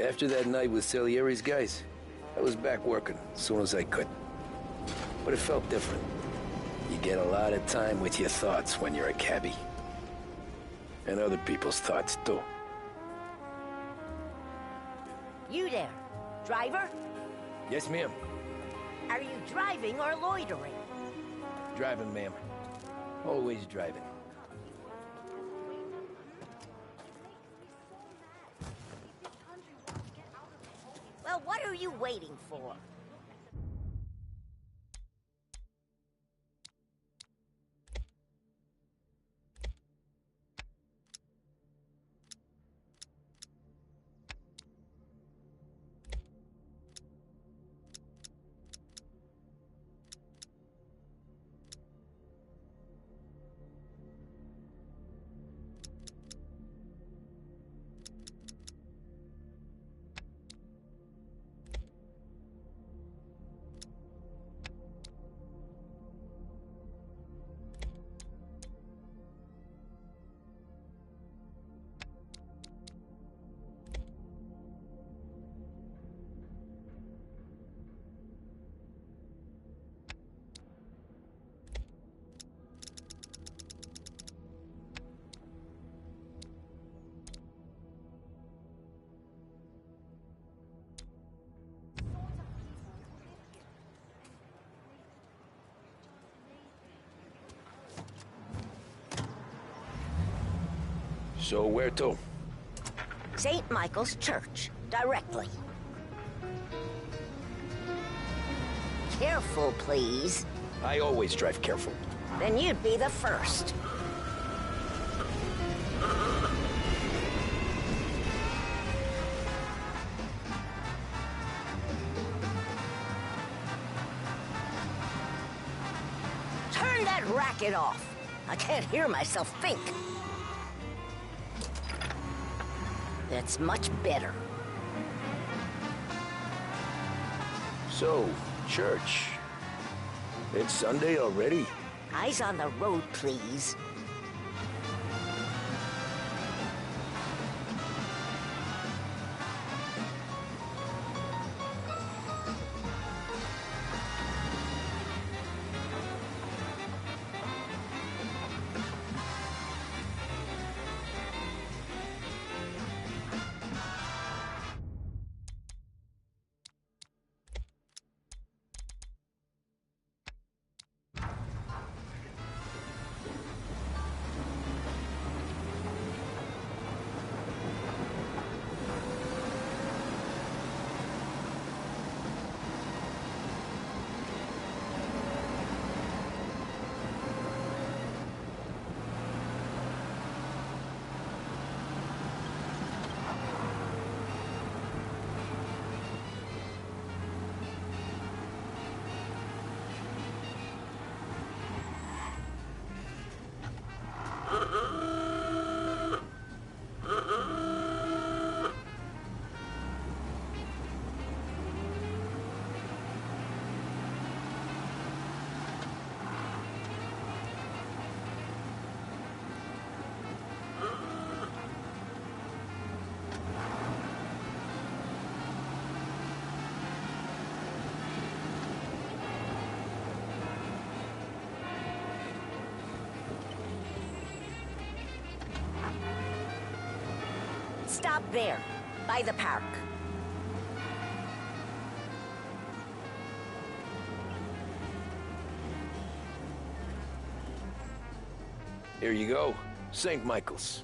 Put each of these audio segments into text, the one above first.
After that night with Salieri's guys, I was back working as soon as I could. But it felt different. You get a lot of time with your thoughts when you're a cabbie. And other people's thoughts, too. You there, driver? Yes, ma'am. Are you driving or loitering? Driving, ma'am. Always driving. Well, what are you waiting for? So where to? St. Michael's Church, directly. Careful, please. I always drive careful. Then you'd be the first. Turn that racket off. I can't hear myself think. That's much better. So, church. It's Sunday already? Eyes on the road, please. Stop there, by the park. Here you go. St. Michael's.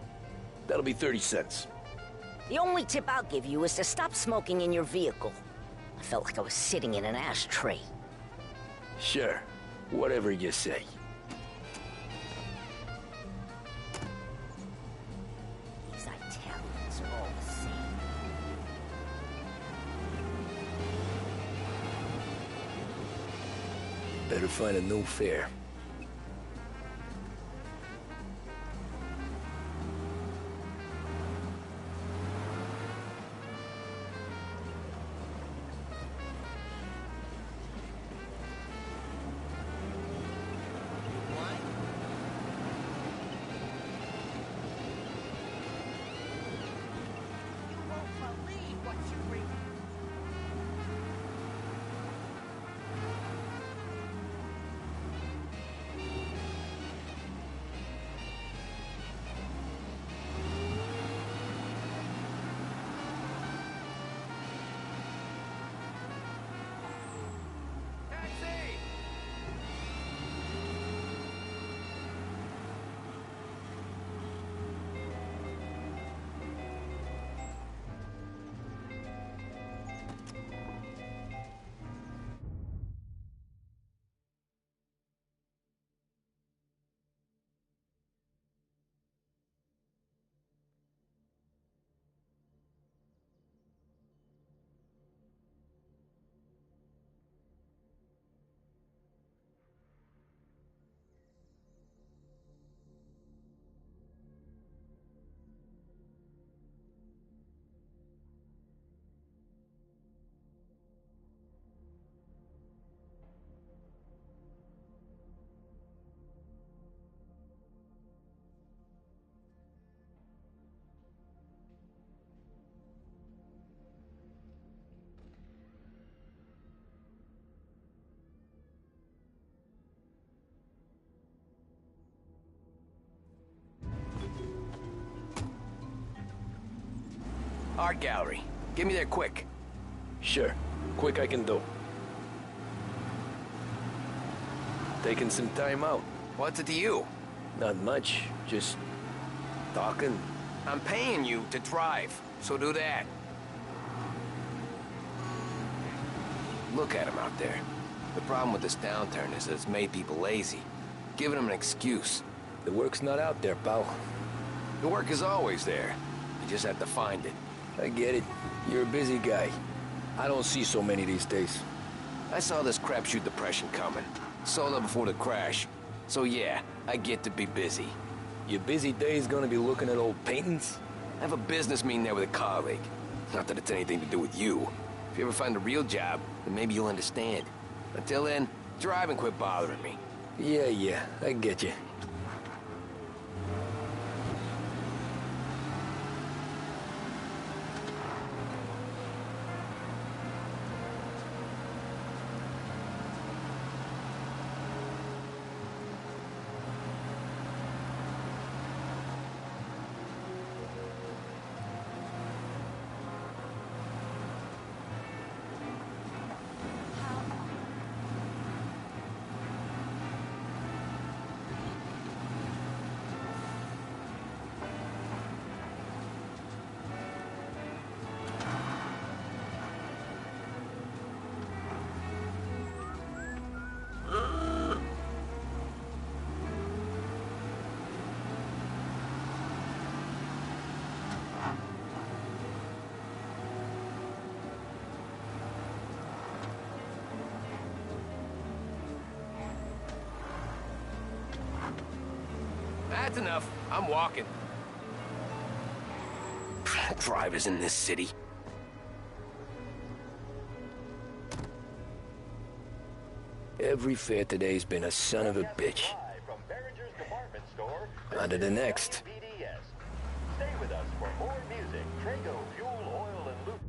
That'll be 30 cents. The only tip I'll give you is to stop smoking in your vehicle. I felt like I was sitting in an ashtray. Sure. Whatever you say. These Italians are all the same. Better find a new fare. What Art gallery. Get me there quick. Sure. Quick I can do. Taking some time out. What's it to you? Not much. Just talking. I'm paying you to drive, so do that. Look at him out there. The problem with this downturn is that it's made people lazy, giving them an excuse. The work's not out there, pal. The work is always there. You just have to find it. I get it. You're a busy guy. I don't see so many these days. I saw this crapshoot depression coming. Sold it before the crash. So yeah, I get to be busy. Your busy day's gonna be looking at old paintings? I have a business meeting there with a colleague. Not that it's anything to do with you. If you ever find a real job, then maybe you'll understand. Until then, drive and quit bothering me. Yeah, I get you. That's enough. I'm walking. Drivers in this city. Every fare today's been a son of a bitch. On to the next. Stay with us for more music, Trago, fuel, oil, and lube.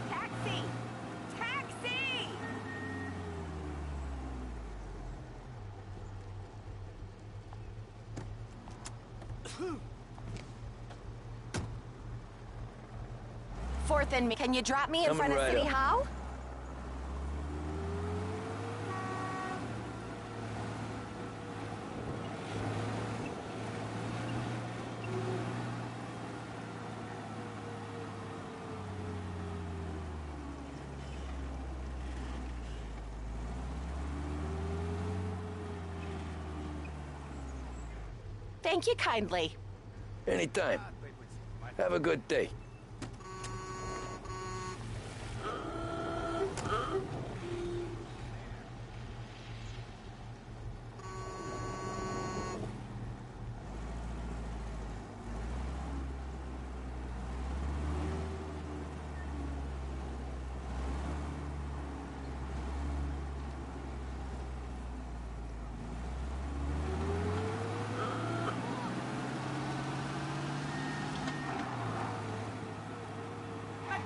Taxi! Taxi! Fourth and me. Can you drop me in Coming front of right City up. Hall? Thank you kindly. Anytime. Have a good day.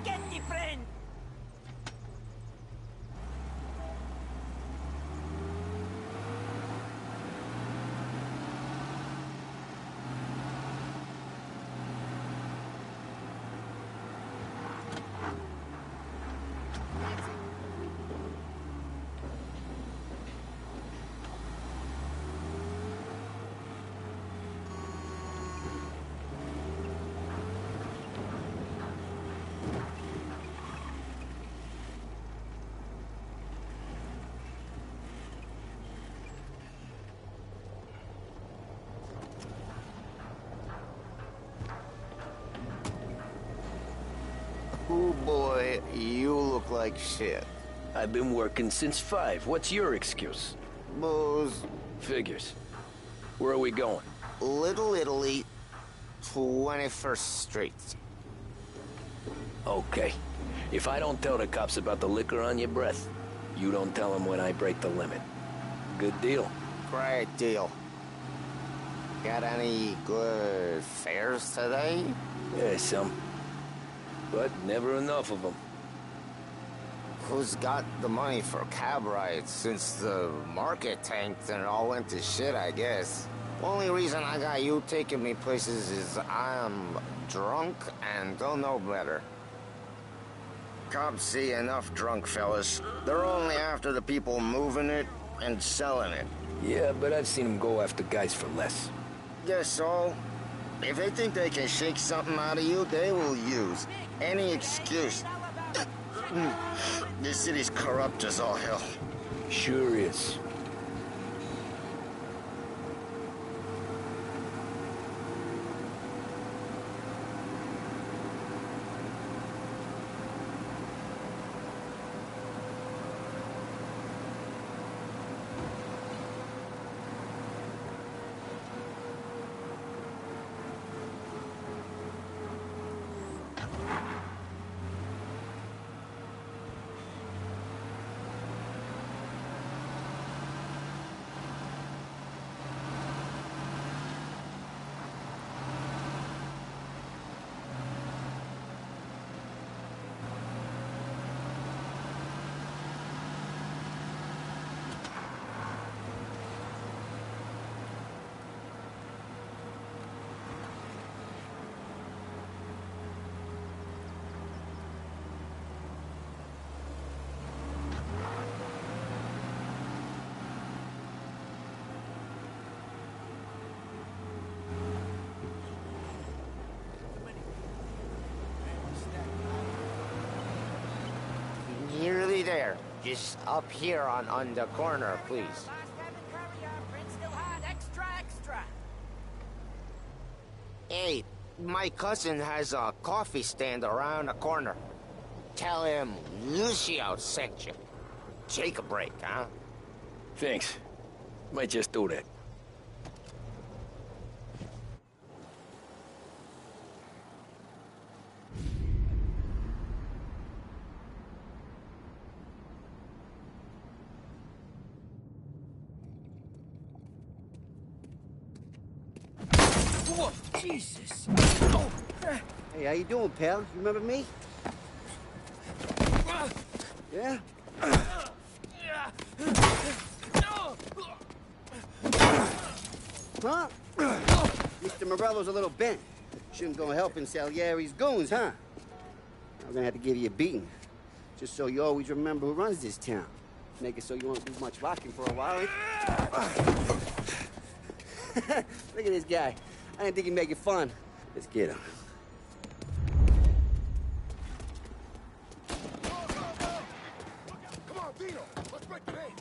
Spaghetti friend! Oh boy, you look like shit. I've been working since 5. What's your excuse? Booze, Figures. Where are we going? Little Italy, 21st Street. Okay. If I don't tell the cops about the liquor on your breath, you don't tell them when I break the limit. Good deal. Great deal. Got any good fares today? Yeah, some. But never enough of them. Who's got the money for cab rides since the market tanked and it all went to shit, I guess? Only reason I got you taking me places is I'm drunk and don't know better. Cops see enough drunk fellas. They're only after the people moving it and selling it. Yeah, but I've seen them go after guys for less. Guess so. If they think they can shake something out of you, they will use any excuse. This city's corrupt as all hell. Sure is. Nearly there. Just up here on the corner, please. Hey, my cousin has a coffee stand around the corner. Tell him Lucio sent you. Take a break, huh? Thanks. Might just do that. Whoa, Jesus! Hey, how you doing, pal? You remember me? Yeah? Huh? Mr. Morello's a little bent. Shouldn't go helping Salieri's goons, huh? I'm gonna have to give you a beating. Just so you always remember who runs this town. Make it so you won't do much rocking for a while. Look at this guy. I didn't think he'd make it fun. Let's get him. Come on, Vino! Let's break the name!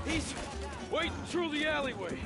He's waiting through the alleyway.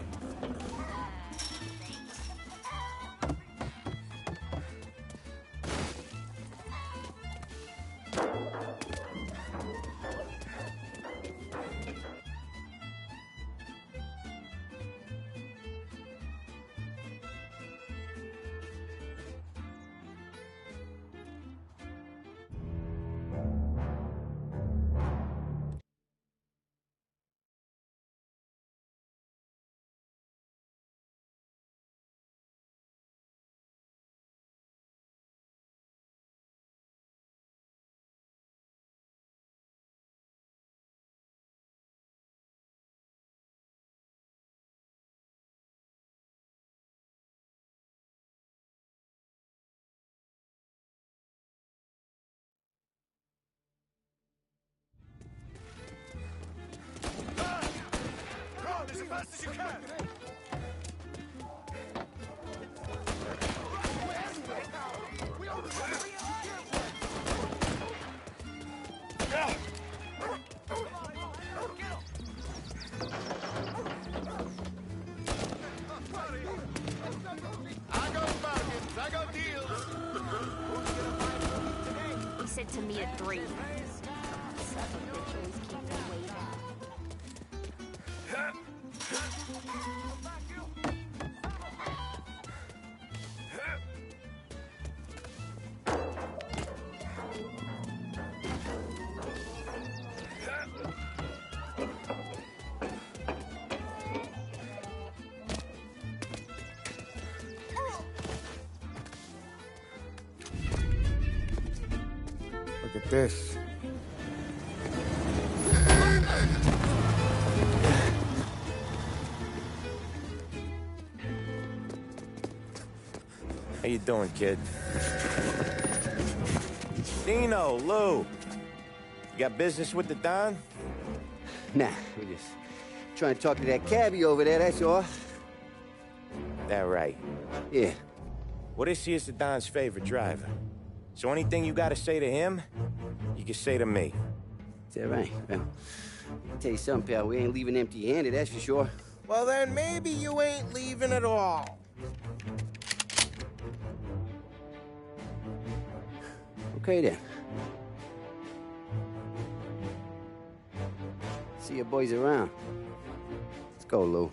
Run as fast as you can! I got deals. Who's gonna buy from me today? He said to me at 3. Son of a bitch always keep me waiting. Look at this. How you doing, kid? Dino, Lou. You got business with the Don? Nah, we're just trying to talk to that cabbie over there, that's all. That right. Yeah. Well, this here's the Don's favorite driver. So anything you gotta say to him, you can say to me. Is that right? Well, I'll tell you something, pal. We ain't leaving empty-handed, that's for sure. Well, then maybe you ain't leaving at all. Okay, then. See your boys around. Let's go, Lou.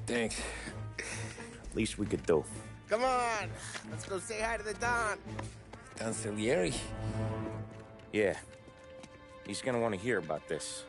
Thanks. Least we could do. Come on, let's go say hi to the Don. Don Salieri? Yeah. He's gonna want to hear about this.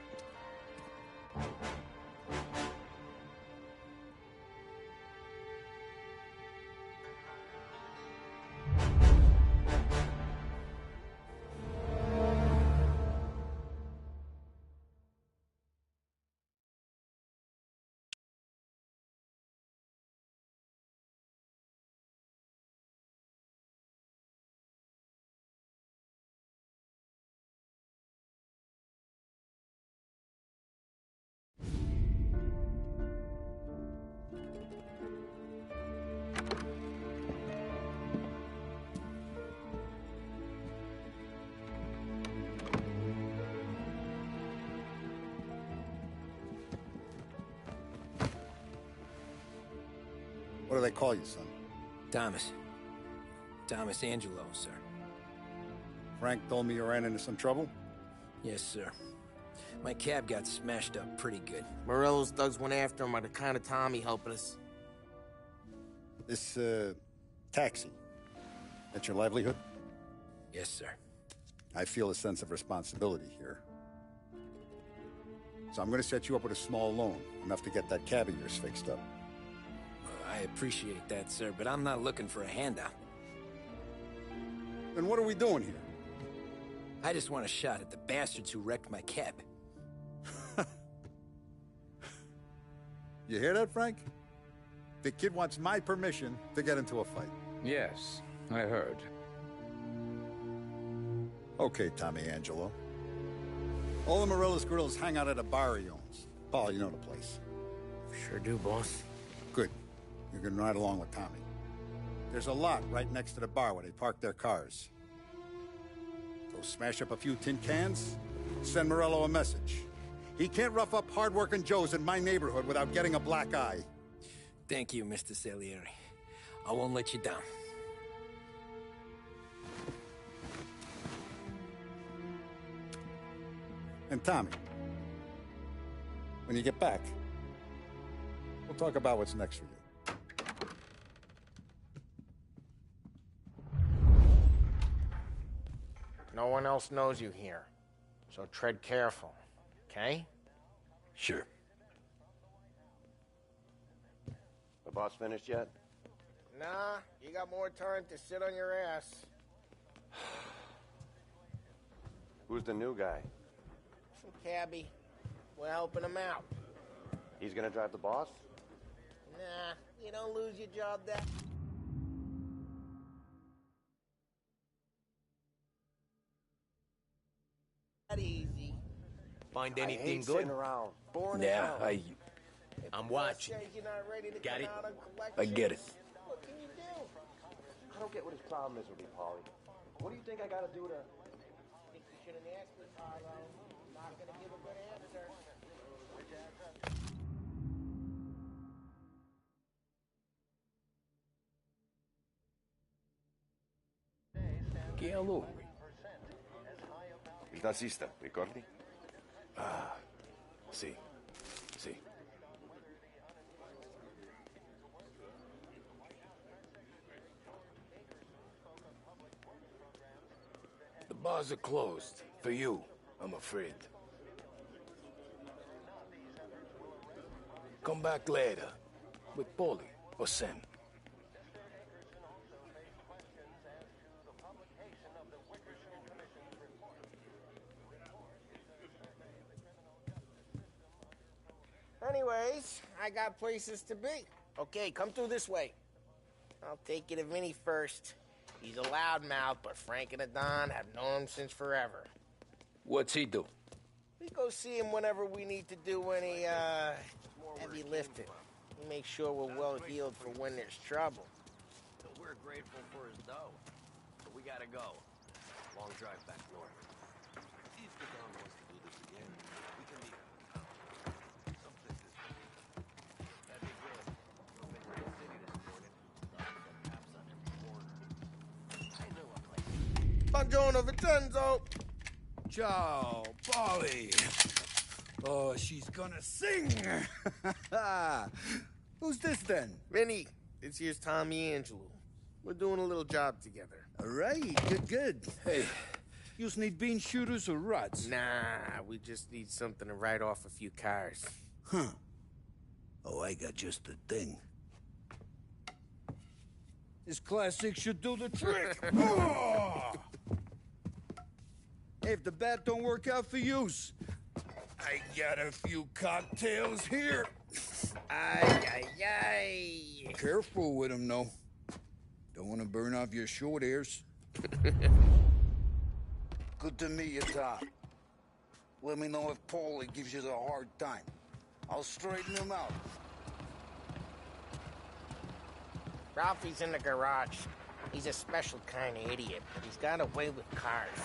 What do they call you, son? Thomas. Thomas Angelo, sir. Frank told me you ran into some trouble? Yes, sir. My cab got smashed up pretty good. Morello's thugs went after him by the kind of Tommy helping us. This, taxi, that's your livelihood? Yes, sir. I feel a sense of responsibility here. So I'm gonna set you up with a small loan, enough to get that cab of yours fixed up. I appreciate that, sir, but I'm not looking for a handout. Then what are we doing here? I just want a shot at the bastards who wrecked my cab. You hear that, Frank? The kid wants my permission to get into a fight. Yes, I heard. Okay, Tommy Angelo. All the Morello's girls hang out at a bar he owns. Paul, you know the place. Sure do, boss. Good. You can ride along with Tommy. There's a lot right next to the bar where they park their cars. Go smash up a few tin cans, send Morello a message. He can't rough up hard-working Joes in my neighborhood without getting a black eye. Thank you, Mr. Salieri. I won't let you down. And Tommy, when you get back, we'll talk about what's next for you. No one else knows you here, so tread careful, okay? Sure. The boss finished yet? Nah, you got more time to sit on your ass. Who's the new guy? Some cabbie. We're helping him out. He's gonna drive the boss? Nah, you don't lose your job that... easy. Find I anything hate good? sitting around. Boring as Yeah, hell. I'm watching. Got it? Out on I get it. what can you do? I don't get what his problem is with me, Paulie. What do you think I gotta do to... I think you shouldn't ask me, Carlo. I'm not gonna give a good answer. Che a lui? Il tassista, ricordi? Ah, sì, sì. The bars are closed. For you, I'm afraid. Come back later. With Paulie or Sam. Anyways, I got places to be. Okay, come through this way. I'll take you to Vinny first. He's a loudmouth, but Frank and the Don have known him since forever. What's he do? We go see him whenever we need to do any, heavy lifting. We make sure we're well-heeled for when there's trouble. We're grateful for his dough, but we gotta go. Long drive back north. See if the Don wants to do this again. We can meet him. Some places. That'd be good. I've been to the city this morning. Some cops on every corner. I know a place. Buongiorno, Vincenzo! Ciao, Polly. Oh, she's gonna sing. Who's this then? Vinny, this here's Tommy Angelo. We're doing a little job together. All right, good. Hey, you need bean shooters or rods? Nah, we just need something to write off a few cars. Huh. Oh, I got just the thing. This classic should do the trick. Oh! Hey, if the bat don't work out for yous, I got a few cocktails here. Ay. Careful with them, though. Don't want to burn off your short hairs. Good to meet you, Doc. Let me know if Paulie gives you the hard time. I'll straighten him out. Ralphie's in the garage. He's a special kind of idiot, but he's got a way with cars.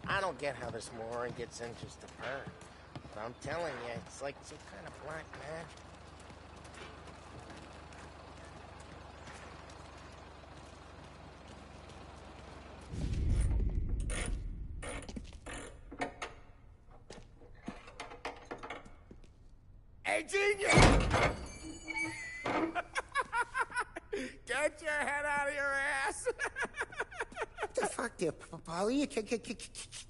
I don't get how this moron gets interest of her. But I'm telling you, it's like some kind of black magic. Hey, genius! Get your head out of your ass! What the fuck there, Paulie? You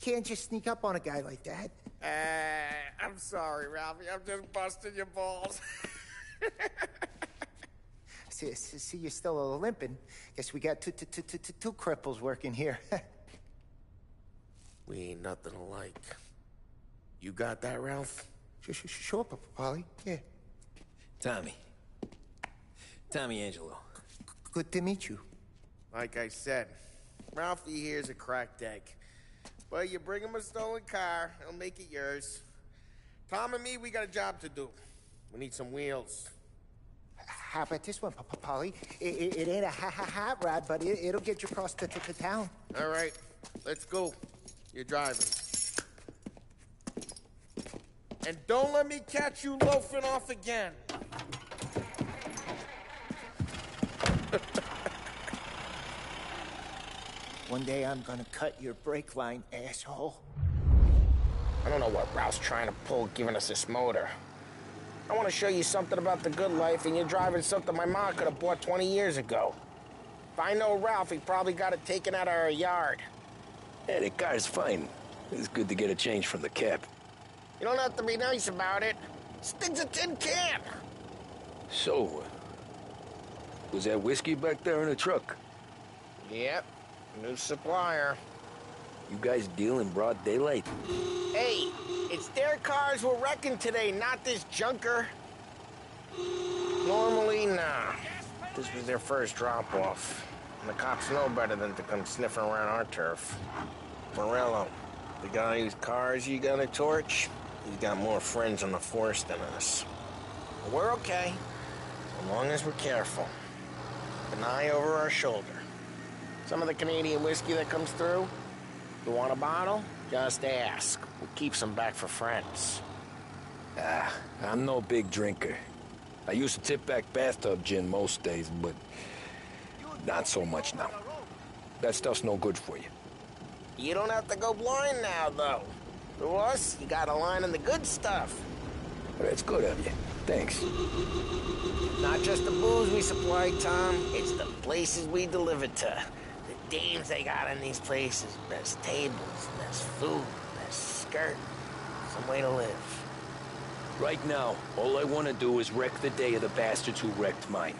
can't just sneak up on a guy like that. I'm sorry, Ralphie. I'm just busting your balls. See, you're still limping. Guess we got two cripples working here. We ain't nothing alike. You got that, Ralph? Sure, Paulie. Yeah. Tommy Angelo. Good to meet you. Like I said, Ralphie here's a cracked egg. But you bring him a stolen car, he'll make it yours. Tom and me, we got a job to do. We need some wheels. How about this one, Paulie? It ain't a hot rod, but it'll get you across to town. All right, let's go. You're driving. And don't let me catch you loafing off again. One day I'm gonna cut your brake line, asshole. I don't know what Ralph's trying to pull giving us this motor. I want to show you something about the good life, and you're driving something my mom could have bought 20 years ago. If I know Ralph, he probably got it taken out of our yard. Yeah, the car's fine. It's good to get a change from the cab. You don't have to be nice about it. Stig's a tin can. So, was that whiskey back there in the truck? Yep, new supplier. You guys deal in broad daylight? Hey, it's their cars we're wrecking today, not this junker. Normally, nah. This was their first drop-off. And the cops know better than to come sniffing around our turf. Morello, the guy whose cars you got a torch, he's got more friends on the force than us. But we're okay, as long as we're careful. An eye over our shoulder. Some of the Canadian whiskey that comes through, you want a bottle? Just ask. We'll keep some back for friends. I'm no big drinker. I used to tip back bathtub gin most days, but not so much now. That stuff's no good for you. You don't have to go blind now, though. To us, you got a line on the good stuff. That's good of you. Thanks. Not just the booze we supply, Tom. It's the places we deliver to. The dames they got in these places. Best tables, best food, best skirt. Some way to live. Right now, all I want to do is wreck the day of the bastards who wrecked mine.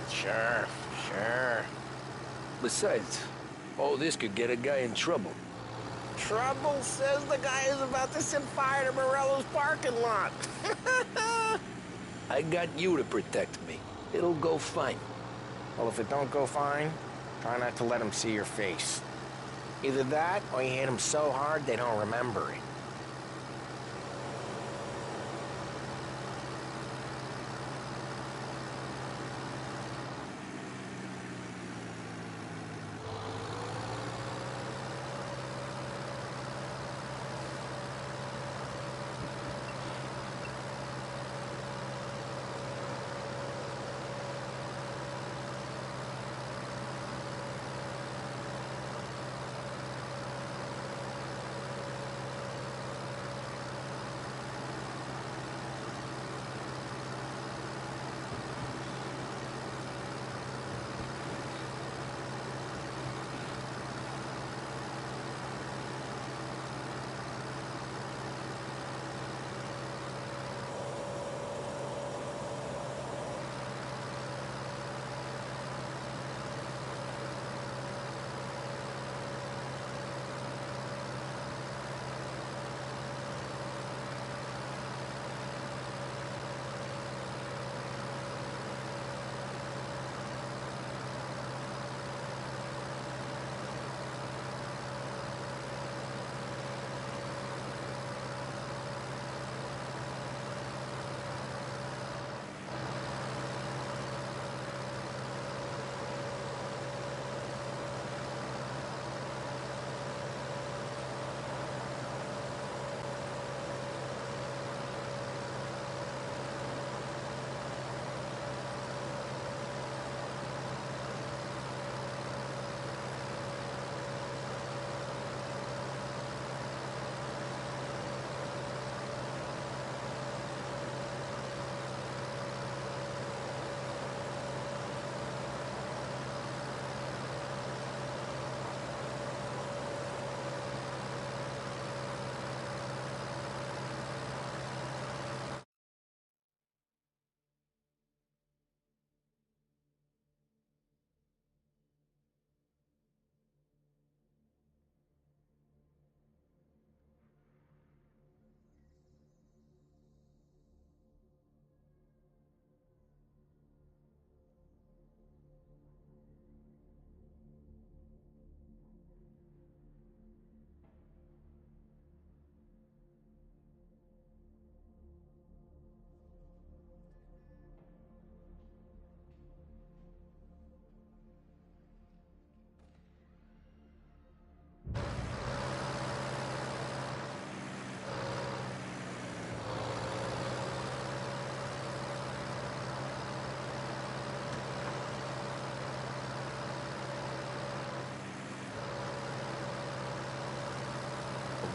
Sure. Besides, all this could get a guy in trouble. Trouble, says the guy who's about to set fire to Morello's parking lot. I got you to protect me. It'll go fine. Well, if it don't go fine, try not to let them see your face. Either that, or you hit them so hard they don't remember it.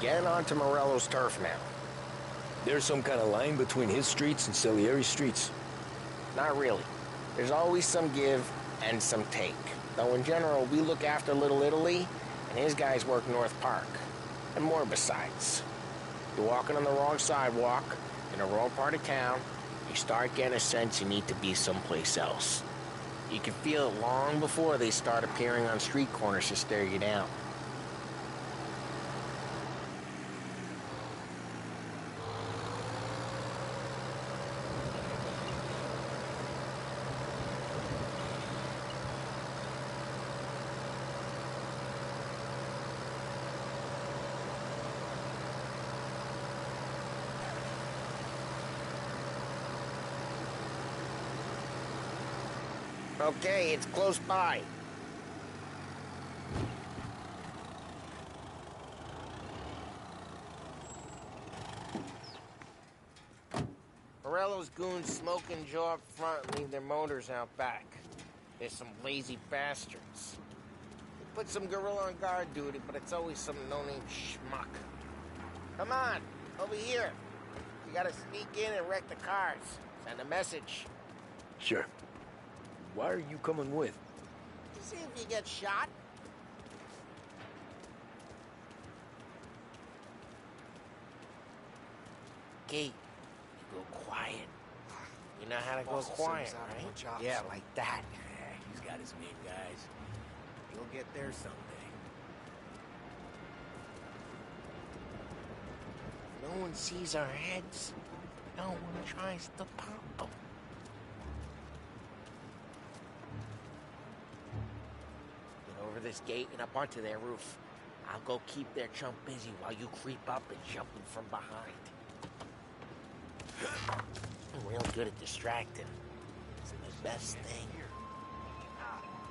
Getting onto Morello's turf now. There's some kind of line between his streets and Salieri's streets? Not really. There's always some give and some take. Though in general, we look after Little Italy, and his guys work North Park. And more besides. You're walking on the wrong sidewalk, in the wrong part of town, you start getting a sense you need to be someplace else. You can feel it long before they start appearing on street corners to stare you down. Okay, it's close by. Morello's goons smoke and jaw up front and leave their motors out back. There's some lazy bastards. put some gorilla on guard duty, but it's always some no-name schmuck. Come on, over here. You gotta sneak in and wreck the cars. Send a message. Sure. Why are you coming with? To see if you get shot. Key, you go quiet. You know how to go quiet, right? Yeah, like that. He's got his men, guys. You'll get there someday. No one sees our heads. No one tries to pop them. Get over this gate and up onto their roof. I'll go keep their chump busy while you creep up and jump them from behind. I'm real good at distracting. It's the best thing.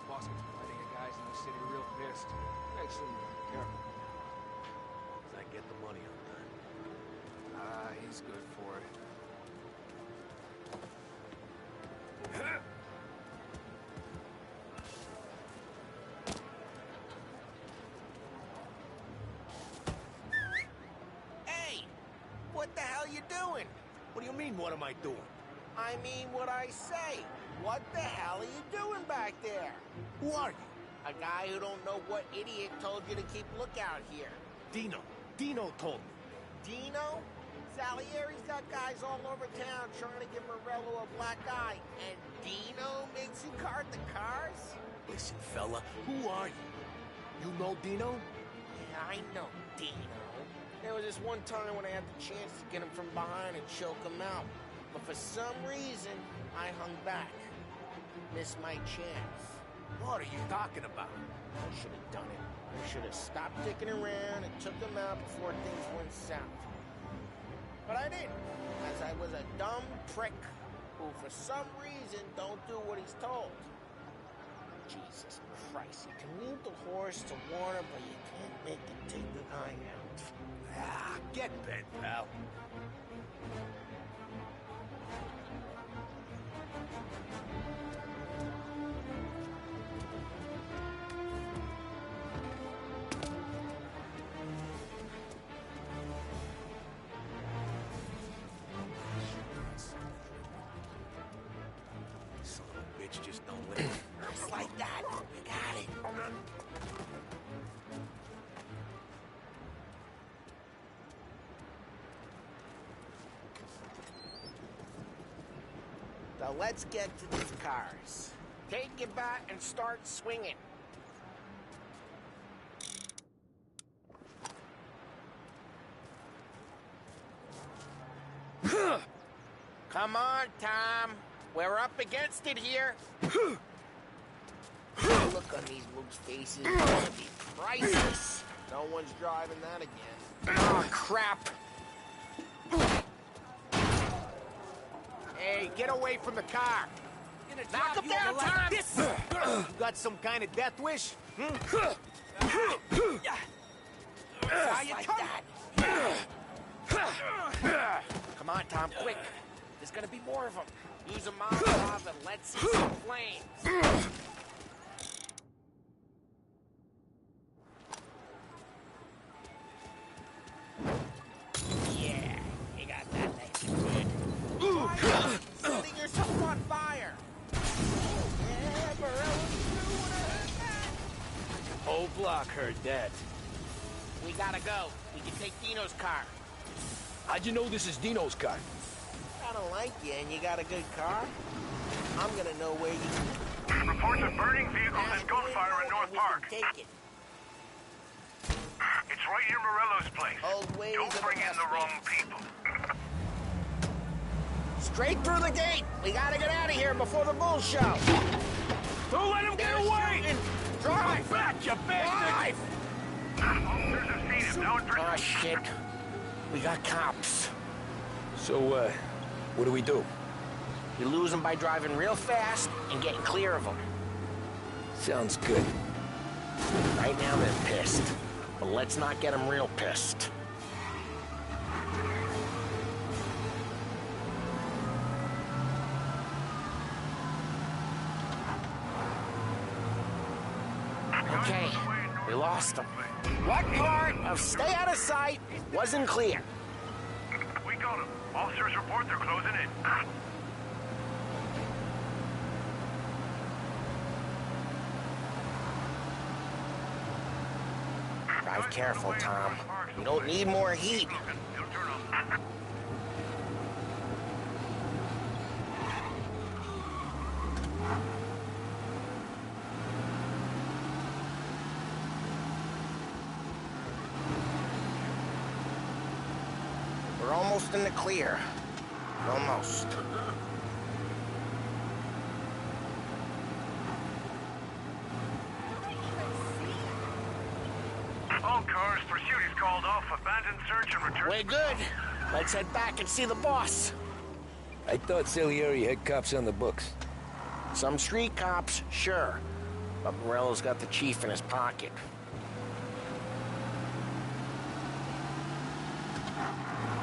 Boss gets plenty of guys in the city real pissed. Actually, careful. As I get the money on time. Ah, he's good for it. Hey! What the hell you doing? What do you mean, what am I doing? I mean what I say. What the hell are you doing back there? Who are you? A guy who don't know what idiot told you to keep lookout here. Dino. Dino told me. Dino? Salieri's got guys all over town trying to give Morello a black eye. And Dino makes you guard the cars? Listen, fella, who are you? You know Dino? Yeah, I know Dino. There was this one time when I had the chance to get him from behind and choke him out. But for some reason, I hung back. Missed my chance. What are you talking about? I should have done it. I should have stopped dicking around and took him out before things went south. But I didn't, as I was a dumb prick who for some reason don't do what he's told. Jesus Christ, you can lead the horse to water, but you can't make it take the guy out. Ah, get bent, pal. Son of a bitch, just don't let it. Just like that. You got it. So let's get to these cars. Take your bat and start swinging. Come on, Tom. We're up against it here. The look on these mooks' faces is gonna be priceless. No one's driving that again. Oh, crap. Hey, get away from the car. Knock him down, Tom! You got some kind of death wish? Like that. Come on, Tom, quick. There's gonna be more of them. Use a Molotov and let's see some flames. Yeah, you got that nice and good. Setting yourself on fire. Yeah, Morello's through when I heard that. Whole block heard that. We gotta go. We can take Dino's car. How'd you know this is Dino's car? I don't like you and you got a good car. I'm gonna know where you... Reports of burning vehicles and gunfire in North Park. Take it. It's right near Morello's place. Old ways Don't bring in the wrong people. Straight through the gate. We gotta get out of here before the bull show. Don't let him get away! Drive! Back, you bastard! Drive! Officers have seen him. Now in pursuit. Oh, shit. We got cops. So, what do we do? You lose them by driving real fast and getting clear of them. Sounds good. Right now they're pissed. But let's not get them real pissed. Okay, We lost him. What part of stay out of sight wasn't clear? We got him. Officers report they're closing in. Drive careful, Tom. You don't need more heat. We're almost in the clear. Almost. All cars, pursuit is called off. Abandon search and return. We're good. Let's head back and see the boss. I thought Salieri had cops on the books. Some street cops, sure. But Morello's got the chief in his pocket.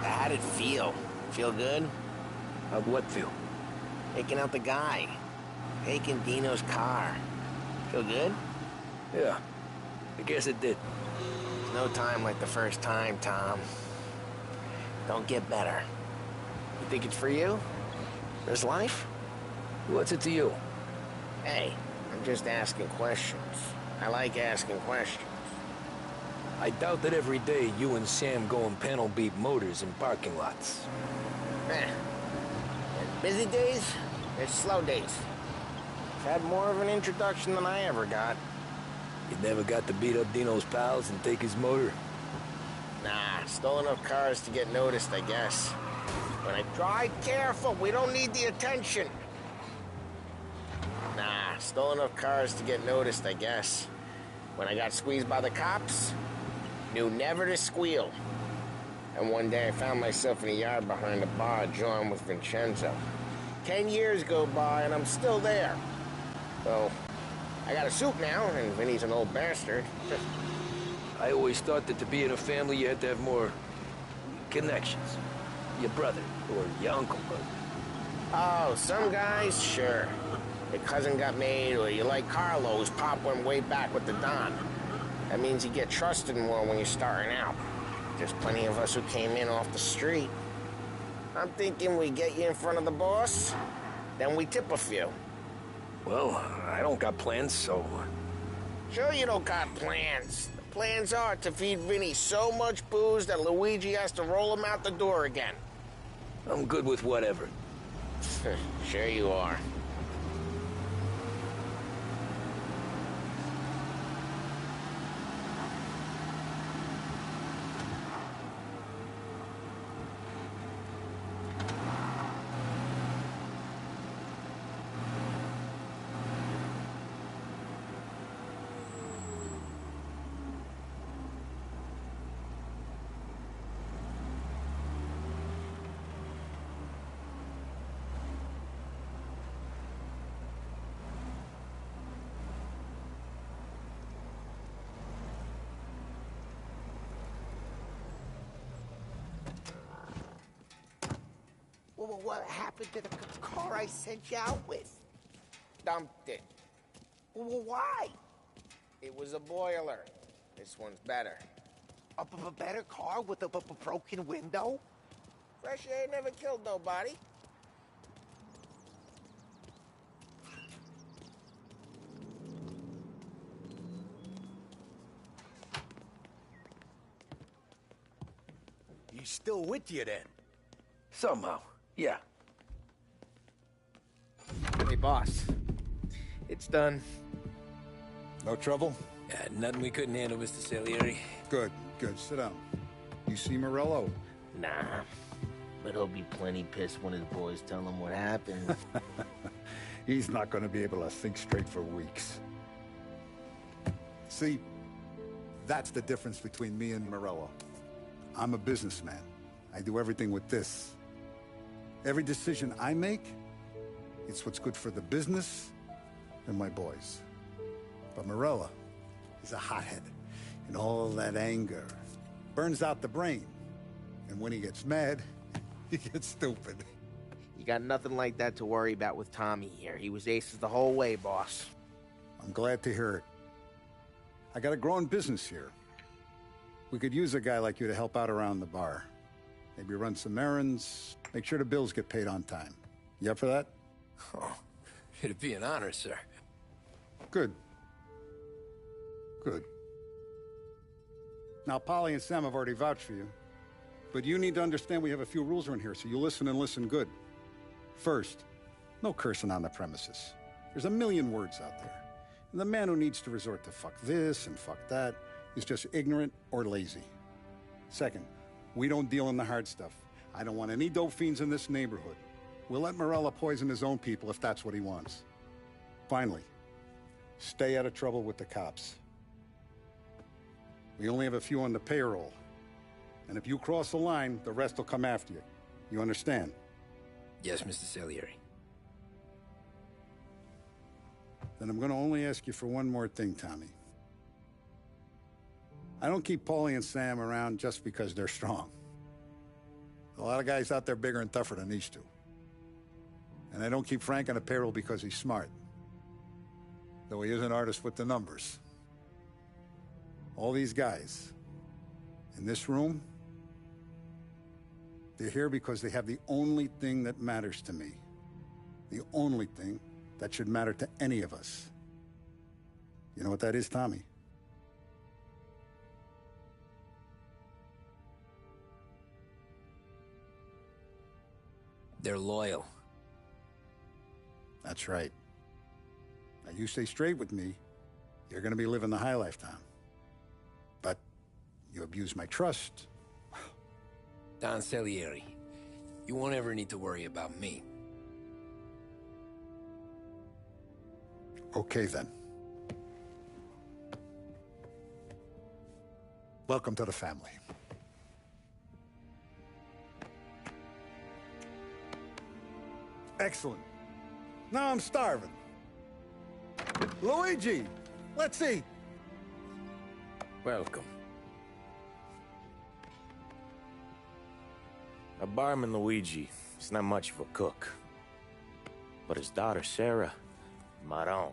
How'd it feel? Feel good? How'd what feel? Taking out the guy. Taking Dino's car. Feel good? Yeah, I guess it did. No time like the first time, Tom. Don't get better. You think it's for you? For his life? What's it to you? Hey, I'm just asking questions. I like asking questions. I doubt that every day you and Sam go and panel beat motors in parking lots. There's busy days, there's slow days. Had more of an introduction than I ever got. You never got to beat up Dino's pals and take his motor? Nah, stole enough cars to get noticed, I guess. But I drive careful, we don't need the attention. Nah, stole enough cars to get noticed, I guess. When I got squeezed by the cops, knew never to squeal. And one day I found myself in a yard behind a bar, jawing with Vincenzo. 10 years go by and I'm still there. So, I got a suit now, and Vinny's an old bastard. I always thought that to be in a family you had to have more connections. Your brother, or your uncle, but... Oh, some guys, sure. Your cousin got made, or you like Carlos, Pop went way back with the Don. That means you get trusted more when you're starting out. There's plenty of us who came in off the street. I'm thinking we get you in front of the boss, then we tip a few. Well, I don't got plans, so... Sure you don't got plans. The plans are to feed Vinny so much booze that Luigi has to roll him out the door again. I'm good with whatever. Sure you are. Well, what happened to the car I sent you out with? Dumped it. Well, why? It was a boiler. This one's better. A better car with a broken window? Fresh air never killed nobody. He's still with you then? Somehow, yeah. Hey, boss. It's done. No trouble? Yeah, nothing we couldn't handle, Mr. Salieri. Good, good. Sit down. You see Morello? Nah. But he'll be plenty pissed when his boys tell him what happened. He's not going to be able to think straight for weeks. See, that's the difference between me and Morello. I'm a businessman. I do everything with this. Every decision I make, it's what's good for the business and my boys. But Morello is a hothead, and all that anger burns out the brain. And when he gets mad, he gets stupid. You got nothing like that to worry about with Tommy here. He was aces the whole way, boss. I'm glad to hear it. I got a growing business here. We could use a guy like you to help out around the bar. Maybe run some errands, make sure the bills get paid on time. You up for that? Oh, it'd be an honor, sir. Good. Good. Now, Polly and Sam have already vouched for you. But you need to understand we have a few rules around here, so you listen and listen good. First, no cursing on the premises. There's a million words out there. And the man who needs to resort to fuck this and fuck that is just ignorant or lazy. Second, we don't deal in the hard stuff. I don't want any dope fiends in this neighborhood. We'll let Morella poison his own people if that's what he wants. Finally, stay out of trouble with the cops. We only have a few on the payroll. And if you cross the line, the rest will come after you. You understand? Yes, Mr. Salieri. Then I'm going to only ask you for one more thing, Tommy. I don't keep Paulie and Sam around just because they're strong. A lot of guys out there bigger and tougher than these two. And I don't keep Frank on the payroll because he's smart. Though he is an artist with the numbers. All these guys in this room, they're here because they have the only thing that matters to me. The only thing that should matter to any of us. You know what that is, Tommy? They're loyal. That's right. Now, you stay straight with me, you're gonna be living the high life, Tom. But you abuse my trust. Don Salieri, you won't ever need to worry about me. Okay, then. Welcome to the family. Excellent. Now I'm starving. Luigi, let's eat. Welcome. A barman Luigi is not much of a cook. But his daughter Sarah, Maron.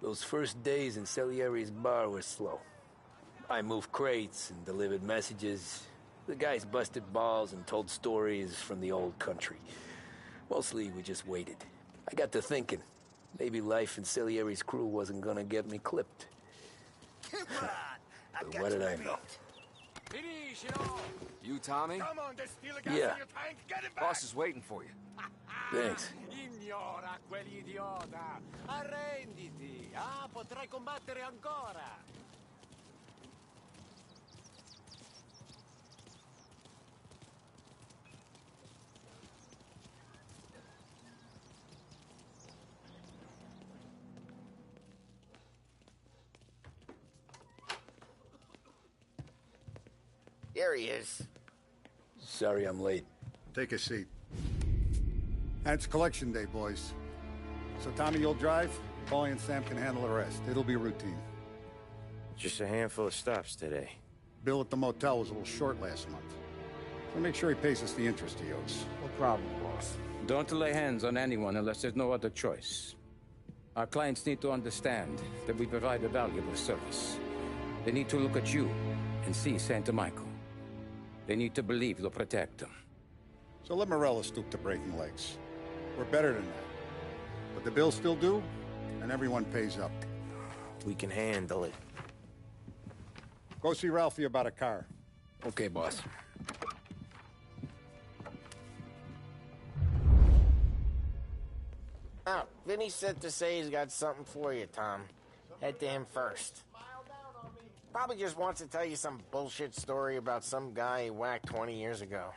Those first days in Salieri's bar were slow. I moved crates and delivered messages. The guys busted balls and told stories from the old country. Mostly, we just waited. I got to thinking, maybe life in Salieri's crew wasn't gonna get me clipped. But what did I know? You, Tommy? Come on, there's still a gas Yeah. in your tank. Get it back. Boss is waiting for you. Thanks. Ignora quell'idiota! Arrenditi! Ah, potrai combattere ancora! There he is. Sorry I'm late. Take a seat. And it's collection day, boys. So Tommy, you'll drive. Paulie and Sam can handle the rest. It'll be routine. Just a handful of stops today. Bill at the motel was a little short last month. So make sure he pays us the interest he owes. No problem, boss. Don't lay hands on anyone unless there's no other choice. Our clients need to understand that we provide a valuable service. They need to look at you and see Santa Michael. They need to believe you'll protect them. So let Morella stoop to breaking legs. We're better than that. But the bill's still due, and everyone pays up. We can handle it. Go see Ralphie about a car. Okay, boss. Oh, Vinny said to say he's got something for you, Tom. Head to him first. Probably just wants to tell you some bullshit story about some guy he whacked 20 years ago.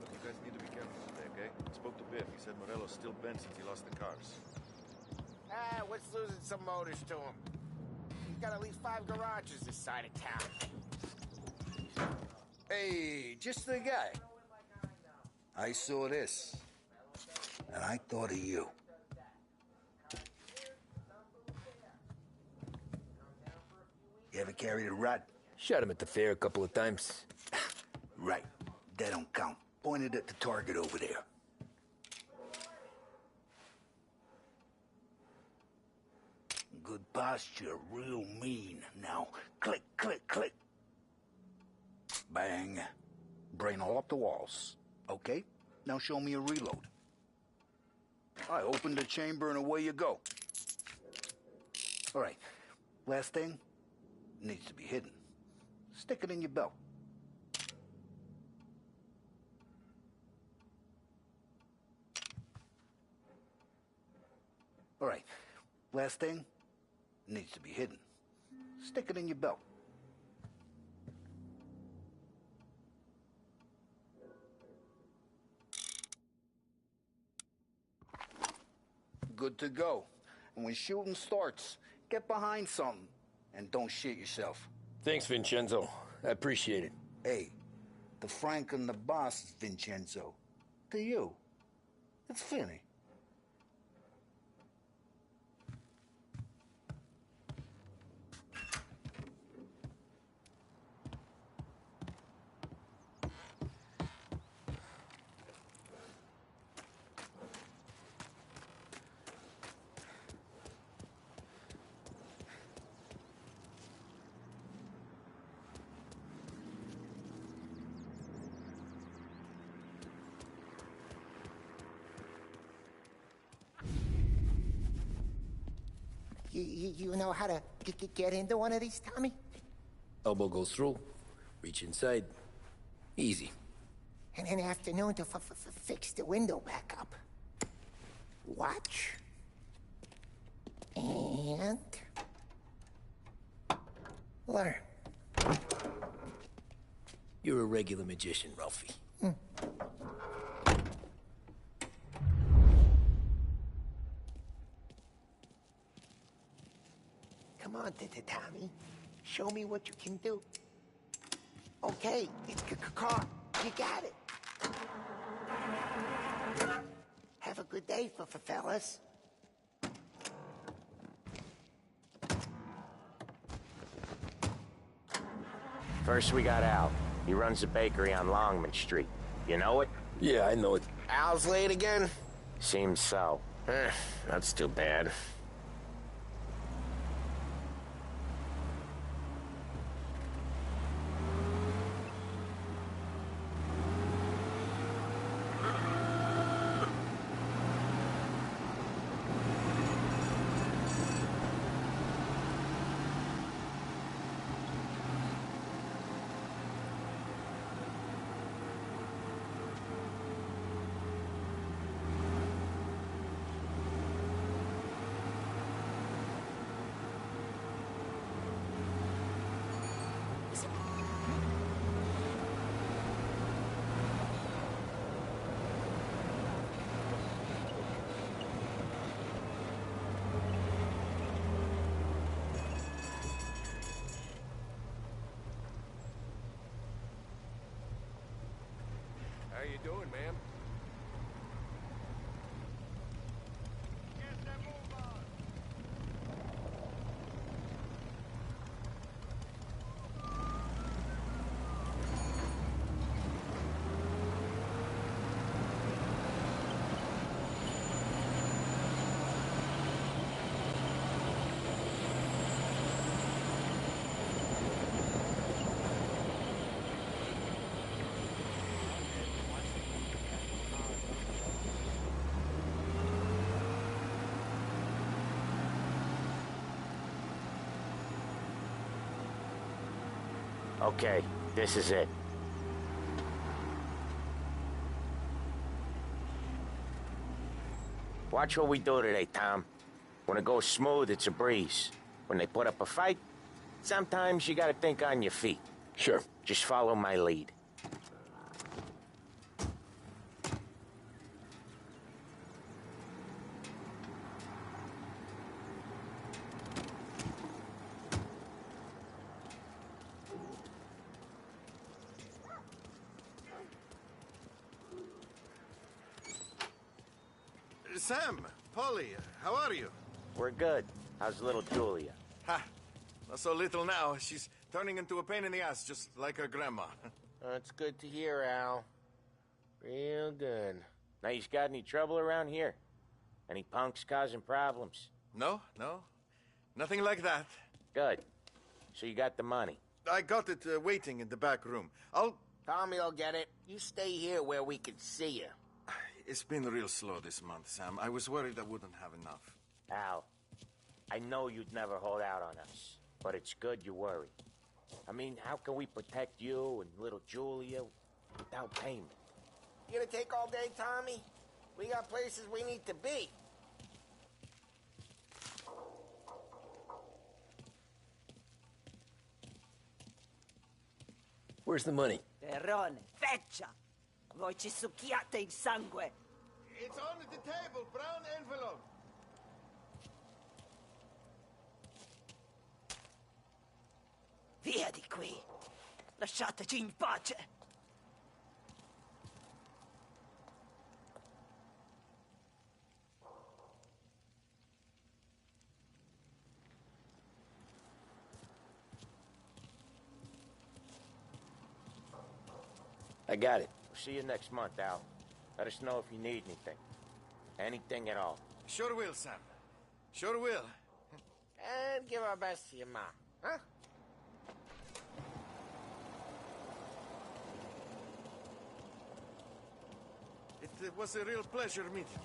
Look, you guys need to be careful today, okay? I spoke to Biff. He said said Morello's still bent since he lost the cars. Ah, what's losing some motors to him? He's got at least 5 garages this side of town. Hey, just the guy. I saw this, and I thought of you. You ever carried a rod? Shot him at the fair a couple of times. Right. That don't count. Pointed at the target over there. Good posture, real mean. Now, click, click, click. Bang. Brain all up the walls. Okay? Now show me a reload. I open the chamber and away you go. All right. Last thing. Needs to be hidden. Stick it in your belt. All right. Last thing. Needs to be hidden. Stick it in your belt. Good to go. And when shooting starts, get behind something and don't shit yourself. Thanks, Vincenzo. I appreciate it. Hey, the Frank and the boss is Vincenzo. To you, it's Finny. You know how to get into one of these, Tommy? Elbow goes through. Reach inside. Easy. And an afternoon to fix the window back up. Watch. And... learn. You're a regular magician, Ralphie. Come on, Tommy. Show me what you can do. Okay, it's car. You got it. Have a good day, fellas. First we got Al. He runs a bakery on Longman Street. You know it? Yeah, I know it. Al's late again? Seems so. That's too bad. How you doing, ma'am? Okay, this is it. Watch what we do today, Tom. When it goes smooth, it's a breeze. When they put up a fight, sometimes you gotta think on your feet. Sure. Just follow my lead. Sam, Polly, how are you? We're good. How's little Julia? Ha! Not so little now. She's turning into a pain in the ass, just like her grandma. That's good to hear, Al. Real good. Now, you got any trouble around here? Any punks causing problems? No. Nothing like that. Good. So you got the money? I got it waiting in the back room. Tommy'll get it. You stay here where we can see you. It's been real slow this month, Sam. I was worried I wouldn't have enough. Al, I know you'd never hold out on us, but it's good you worry. I mean, how can we protect you and little Julia without payment? You gonna take all day, Tommy? We got places we need to be. Where's the money? Perrone, feccia! Voi ci succhiate il sangue! It's on the table, brown envelope. Via di qui! Lasciateci in pace! I got it. We'll see you next month, Al. Let us know if you need anything. Anything at all. Sure will, Sam. Sure will. And give our best to your mom, huh? It was a real pleasure meeting you.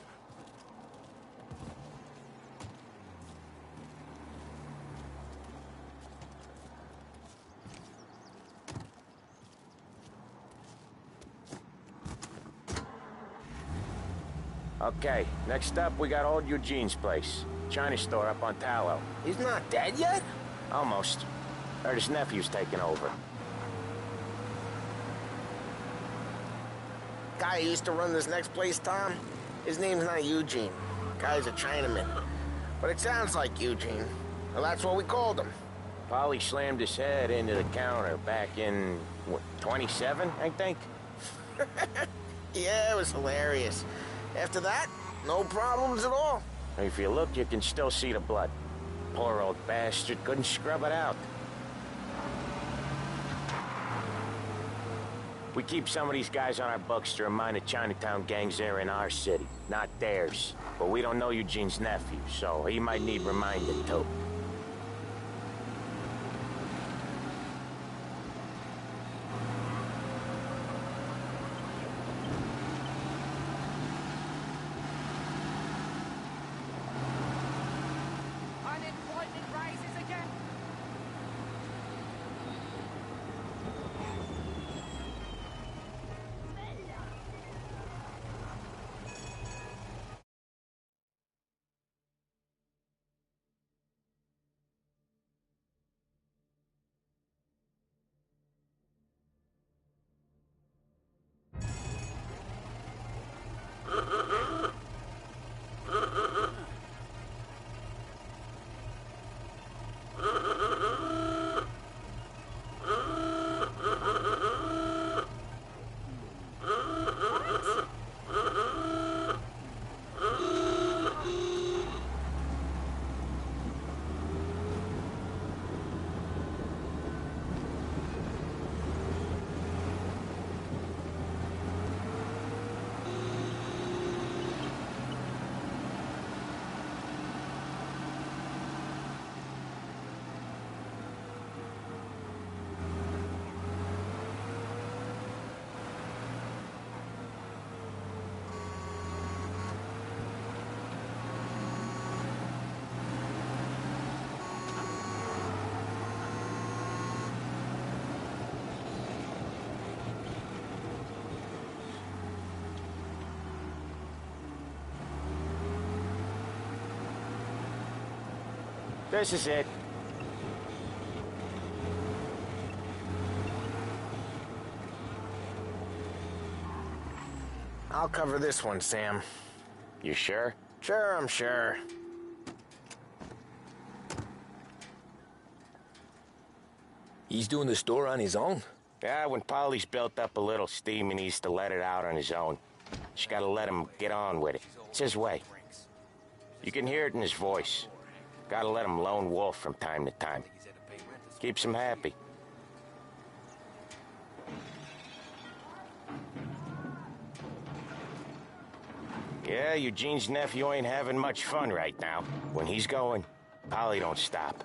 Okay, next up, we got old Eugene's place. China store up on Tallow. He's not dead yet? Almost. Heard his nephew's taking over. Guy who used to run this next place, Tom, his name's not Eugene. Guy's a Chinaman. But it sounds like Eugene. Well, that's what we called him. Polly slammed his head into the counter back in, what, 27, I think? Yeah, it was hilarious. After that, no problems at all. If you look, you can still see the blood. Poor old bastard couldn't scrub it out. We keep some of these guys on our books to remind the Chinatown gangs they're in our city, not theirs. But we don't know Eugene's nephew, so he might need reminding too. Unemployment rises again? This is it. I'll cover this one, Sam. You sure? Sure, I'm sure. He's doing the store on his own? Yeah, when Polly's built up a little steam, he needs to let it out on his own. Just gotta let him get on with it. It's his way. You can hear it in his voice. Gotta let him lone wolf from time to time. Keeps him happy. Yeah, Eugene's nephew ain't having much fun right now. When he's going, Polly don't stop.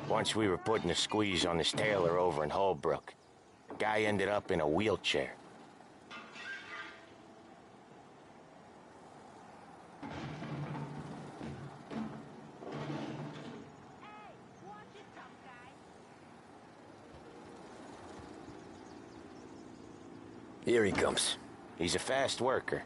Once we were putting a squeeze on this tailor over in Holbrook. The guy ended up in a wheelchair. Here he comes. He's a fast worker.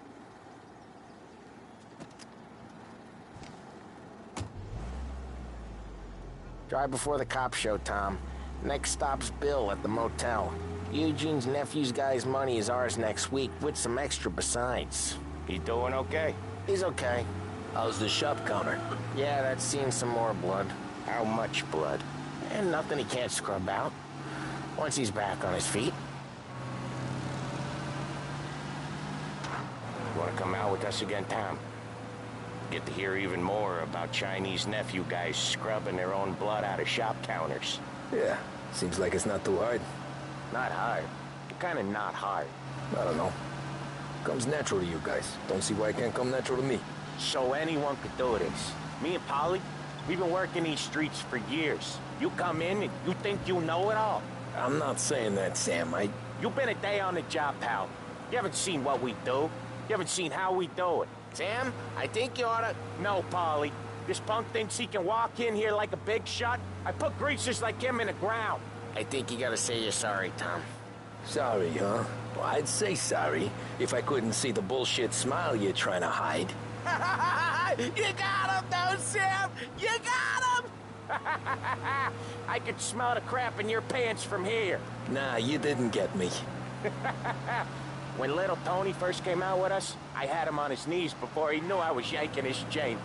Drive before the cops show, Tom. Next stop's Bill at the motel. Eugene's nephew's guy's money is ours next week, with some extra besides. He doing okay? He's okay. How's the shop counter? Yeah, that's seen some more blood. How much blood? And nothing he can't scrub out. Once he's back on his feet. You wanna come out with us again, Tom? Get to hear even more about Chinese nephew guys scrubbing their own blood out of shop counters. Yeah, seems like it's not too hard. Not hard. Kinda not hard. I don't know. Comes natural to you guys. Don't see why it can't come natural to me. So anyone could do this. Me and Polly, we've been working these streets for years. You come in and you think you know it all. I'm not saying that, Sam. You've been a day on the job, pal. You haven't seen what we do. You haven't seen how we do it. Sam, I think you oughta... No, Polly. This punk thinks he can walk in here like a big shot. I put greasers like him in the ground. I think you gotta say you're sorry, Tom. Sorry, huh? Well, I'd say sorry if I couldn't see the bullshit smile you're trying to hide. You got him, though, Sam! You got him! I could smell the crap in your pants from here. Nah, you didn't get me. When little Tony first came out with us, I had him on his knees before he knew I was yanking his chain.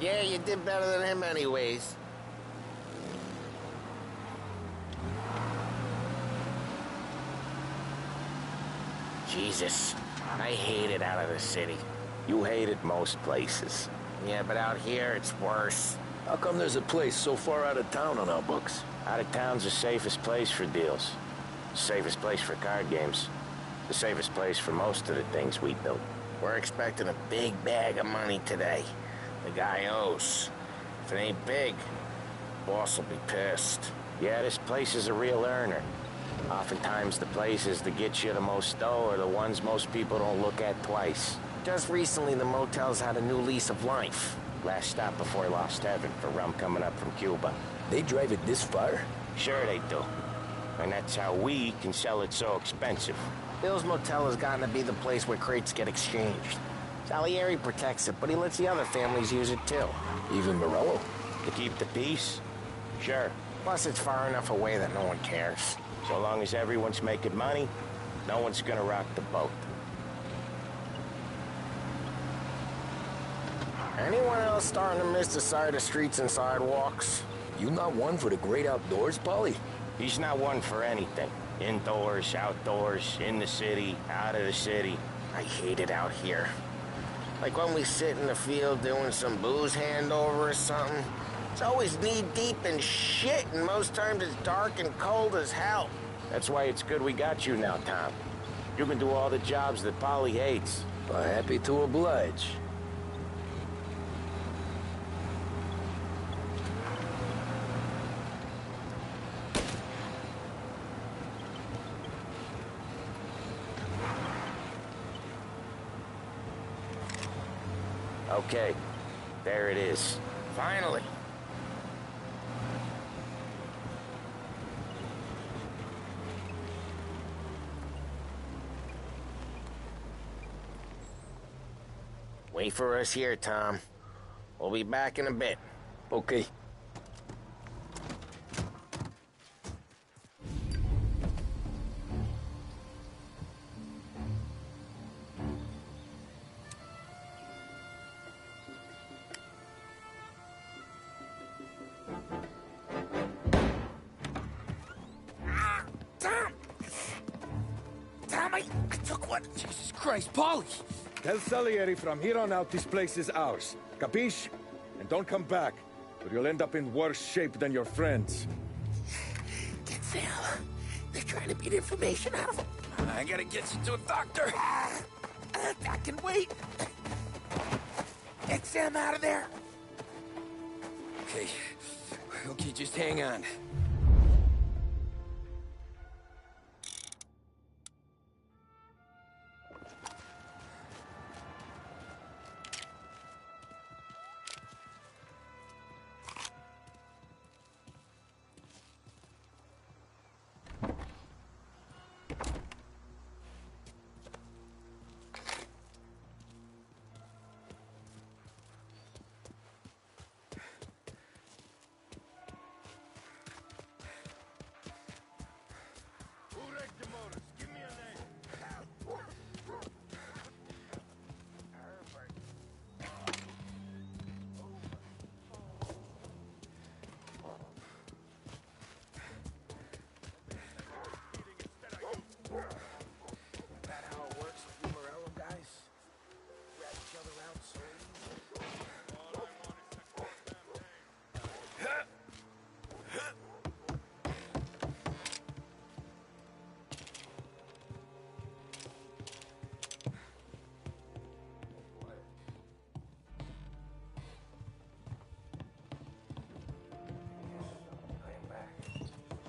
Yeah, you did better than him anyways. Jesus, I hate it out of the city. You hate it most places. Yeah, but out here, it's worse. How come there's a place so far out of town on our books? Out of town's the safest place for deals. The safest place for card games. The safest place for most of the things we do. We're expecting a big bag of money today. The guy owes. If it ain't big, boss will be pissed. Yeah, this place is a real earner. Oftentimes the places that get you the most dough are the ones most people don't look at twice. Just recently, the motel's had a new lease of life. Last stop before Lost Heaven for rum coming up from Cuba. They drive it this far? Sure they do. And that's how we can sell it so expensive. Bill's Motel has gotten to be the place where crates get exchanged. Salieri protects it, but he lets the other families use it too. Even Morello? To keep the peace? Sure. Plus, it's far enough away that no one cares. So long as everyone's making money, no one's gonna rock the boat. Anyone else starting to miss the side of streets and sidewalks? You not one for the great outdoors, Polly? He's not one for anything. Indoors, outdoors, in the city, out of the city. I hate it out here. Like when we sit in the field doing some booze handover or something. It's always knee-deep in shit, and most times it's dark and cold as hell. That's why it's good we got you now, Tom. You can do all the jobs that Polly hates. Well, happy to oblige. Okay, there it is. Finally. Wait for us here, Tom. We'll be back in a bit. Okay. Tom, I took one. Jesus Christ, Polly! Tell Salieri from here on out this place is ours. Capiche? And don't come back, or you'll end up in worse shape than your friends. Get Sam. They're trying to beat information out of him. I gotta get you to a doctor. I can wait. Get Sam out of there. Okay, just hang on.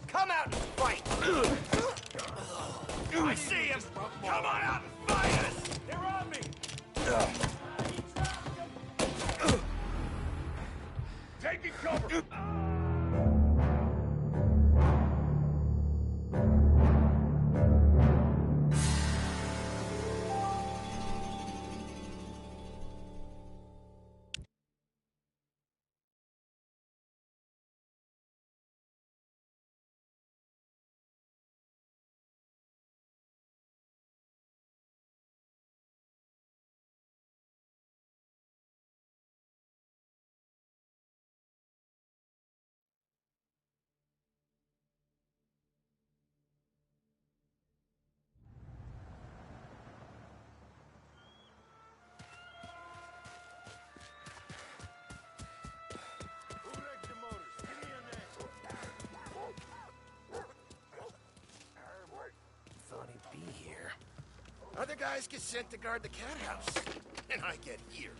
Come out and fight! I see him! Come on out and fight us! They're on me! Taking cover! Other guys get sent to guard the cat house, and I get here.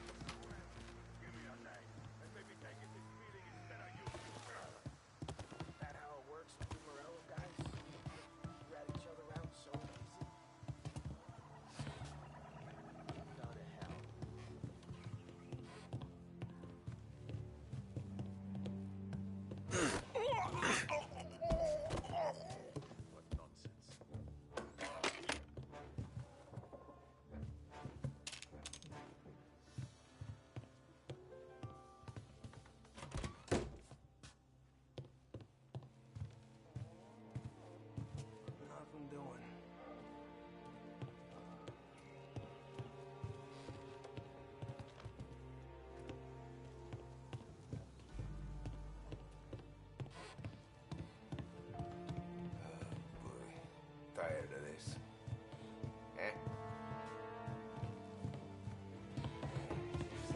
Tired of this.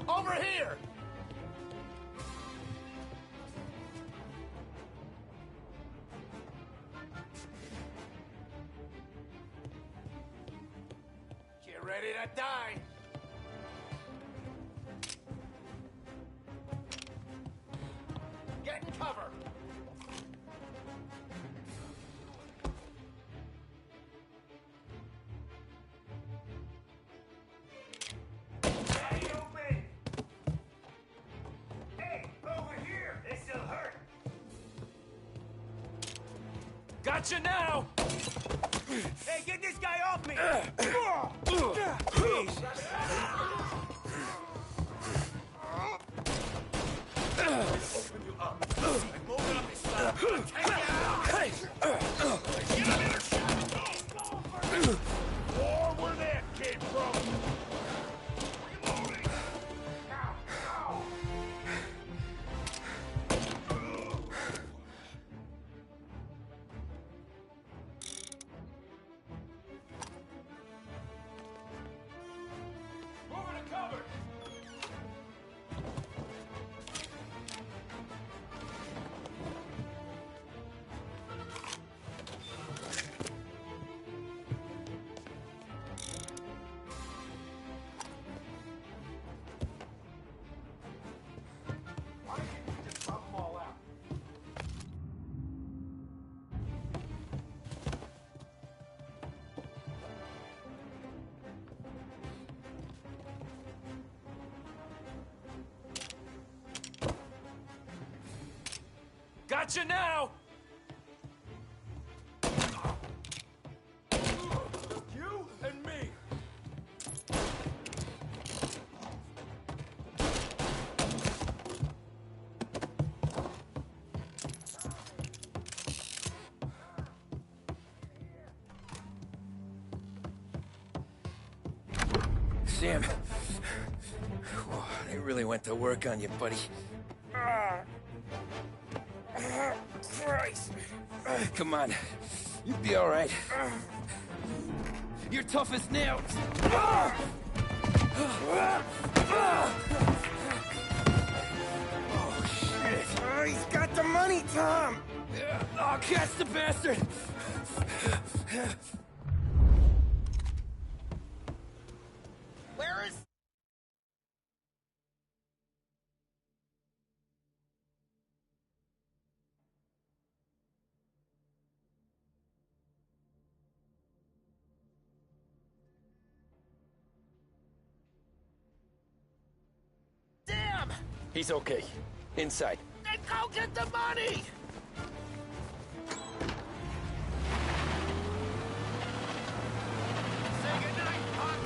Over here! Get ready to die! Get cover! Gotcha now! Hey, get this guy off me! Please! Open you up. I'm moving up his side. Take it out! Get him in! Or where that came from! Gotcha now! You and me. Sam, they really went to work on you, buddy. Christ. Come on. You'll be all right. You're tough as nails. Oh, shit. Oh, he's got the money, Tom! Oh, catch the bastard! Where is... Damn! He's okay. Inside. Then go get the money! Say goodnight, Pop!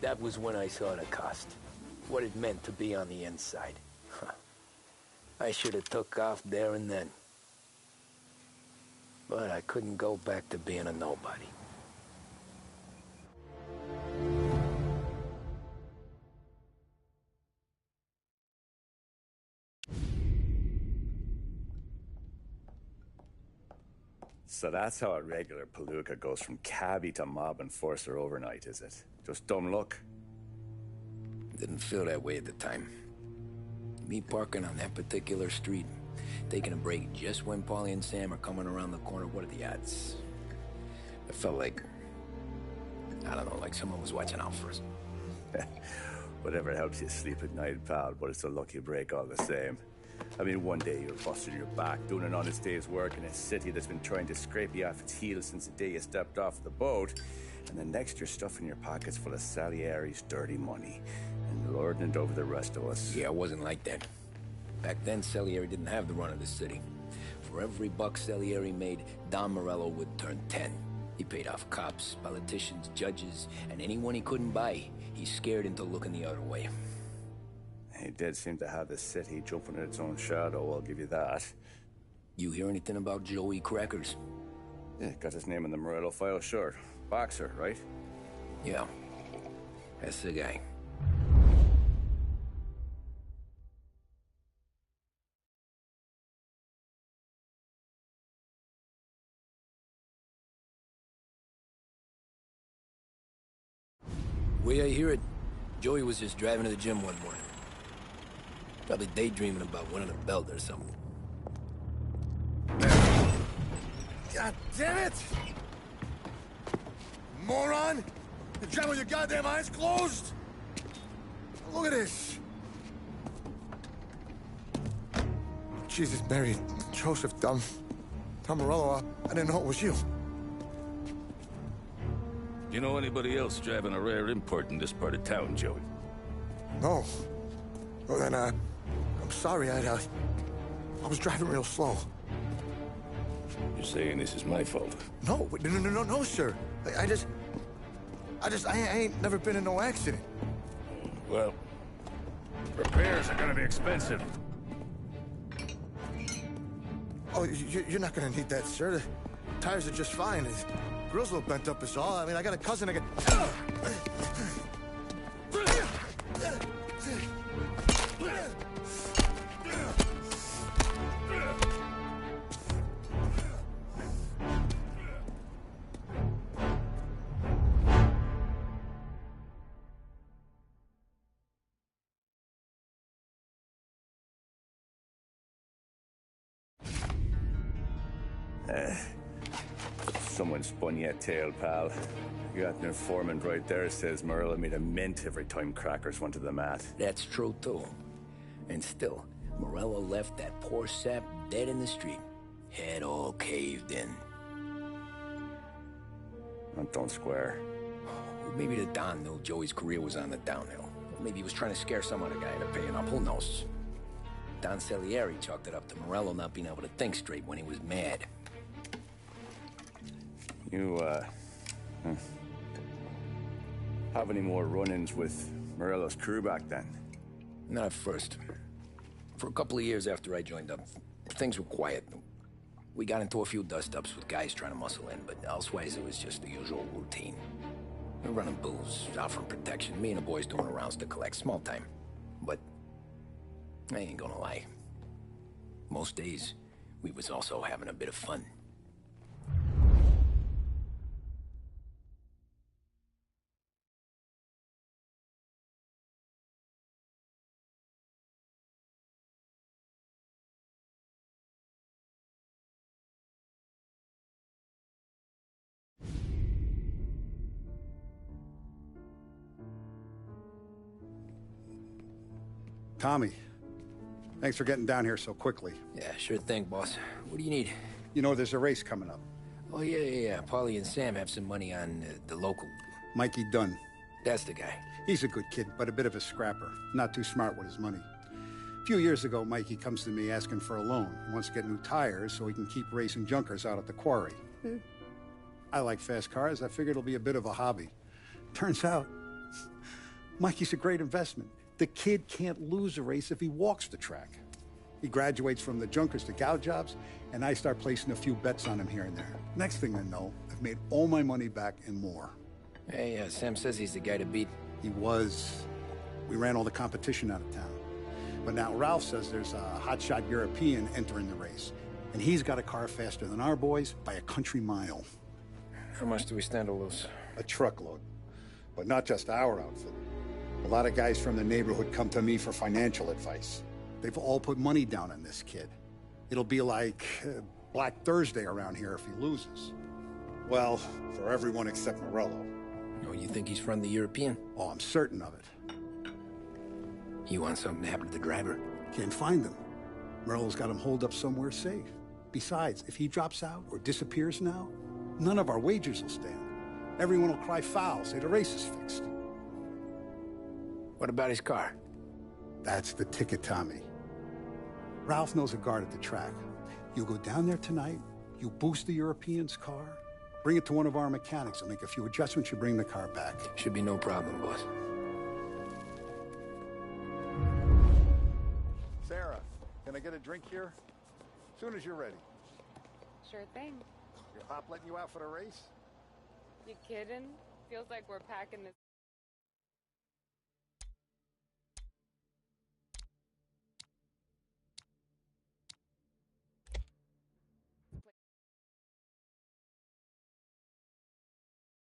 That was when I saw the cost. What it meant to be on the inside. Huh. I should have took off there and then. But I couldn't go back to being a nobody. So that's how a regular palooka goes from cabbie to mob enforcer overnight, is it? Just dumb luck? Didn't feel that way at the time. Me parking on that particular street, taking a break just when Paulie and Sam are coming around the corner, what are the odds? I felt like, I don't know, like someone was watching out for us. Whatever helps you sleep at night, pal, but it's a lucky break all the same. I mean, one day you're busting your back, doing an honest day's work in a city that's been trying to scrape you off its heels since the day you stepped off the boat, and then next you're stuffing your pockets full of Salieri's dirty money and lording it over the rest of us. Yeah, it wasn't like that. Back then, Salieri didn't have the run of the city. For every buck Salieri made, Don Morello would turn 10. He paid off cops, politicians, judges, and anyone he couldn't buy, he scared into looking the other way. He did seem to have the city jumping in its own shadow, I'll give you that. You hear anything about Joey Crackers? Yeah, got his name in the Morello file, sure. Boxer, right? Yeah. That's the guy. The way I hear it, Joey was just driving to the gym one morning. Probably daydreaming about winning a belt or something. God damn it! Moron! You driving with your goddamn eyes closed? Look at this! Jesus, Mary, Joseph, Tom Morello, I didn't know it was you. You know anybody else driving a rare import in this part of town, Joey? No. Well, then, I'm sorry, I was driving real slow. You're saying this is my fault? No, no, sir. I ain't never been in no accident. Well, repairs are gonna be expensive. Oh, you're not gonna need that, sir. The tires are just fine. The grill's a little bent up is all. I mean, I got a cousin that Someone spun you a tail, pal. You got an informant right there says Morello made a mint every time crackers went to the mat. That's true, too. And still, Morello left that poor sap dead in the street. Head all caved in. That don't square. Maybe the Don knew Joey's career was on the downhill. Maybe he was trying to scare some other guy into paying up. Who knows? Don Salieri chalked it up to Morello not being able to think straight when he was mad. You, have any more run-ins with Morello's crew back then? Not at first. For a couple of years after I joined up, things were quiet. We got into a few dust-ups with guys trying to muscle in, but elsewise it was just the usual routine. We're running booze, offering protection, me and the boys doing rounds to collect, small time. But I ain't gonna lie. Most days, we was also having a bit of fun. Tommy, thanks for getting down here so quickly. Yeah, sure thing, boss. What do you need? You know, there's a race coming up. Oh, yeah. Paulie and Sam have some money on the local. Mikey Dunn. That's the guy. He's a good kid, but a bit of a scrapper. Not too smart with his money. A few years ago, Mikey comes to me asking for a loan. He wants to get new tires so he can keep racing junkers out at the quarry. I like fast cars. I figured it'll be a bit of a hobby. Turns out, Mikey's a great investment. The kid can't lose a race if he walks the track. He graduates from the junkers to gal jobs, and I start placing a few bets on him here and there. Next thing I know, I've made all my money back and more. Hey, Sam says he's the guy to beat. He was. We ran all the competition out of town. But now Ralph says there's a hotshot European entering the race, and he's got a car faster than our boys by a country mile. How much do we stand to lose? A truckload. But not just our outfit. A lot of guys from the neighborhood come to me for financial advice. They've all put money down on this kid. It'll be like Black Thursday around here if he loses. Well, for everyone except Morello. Oh, you think he's from the European? Oh, I'm certain of it. You want something to happen to the driver? Can't find him. Morello's got him holed up somewhere safe. Besides, if he drops out or disappears now, none of our wagers will stand. Everyone will cry foul, say the race is fixed. What about his car? That's the ticket, Tommy. Ralph knows a guard at the track. You go down there tonight, you boost the European's car, bring it to one of our mechanics, and make a few adjustments, you bring the car back. Should be no problem, boss. Sarah, can I get a drink here? As soon as you're ready. Sure thing. Your pop letting you out for the race? You kidding? Feels like we're packing this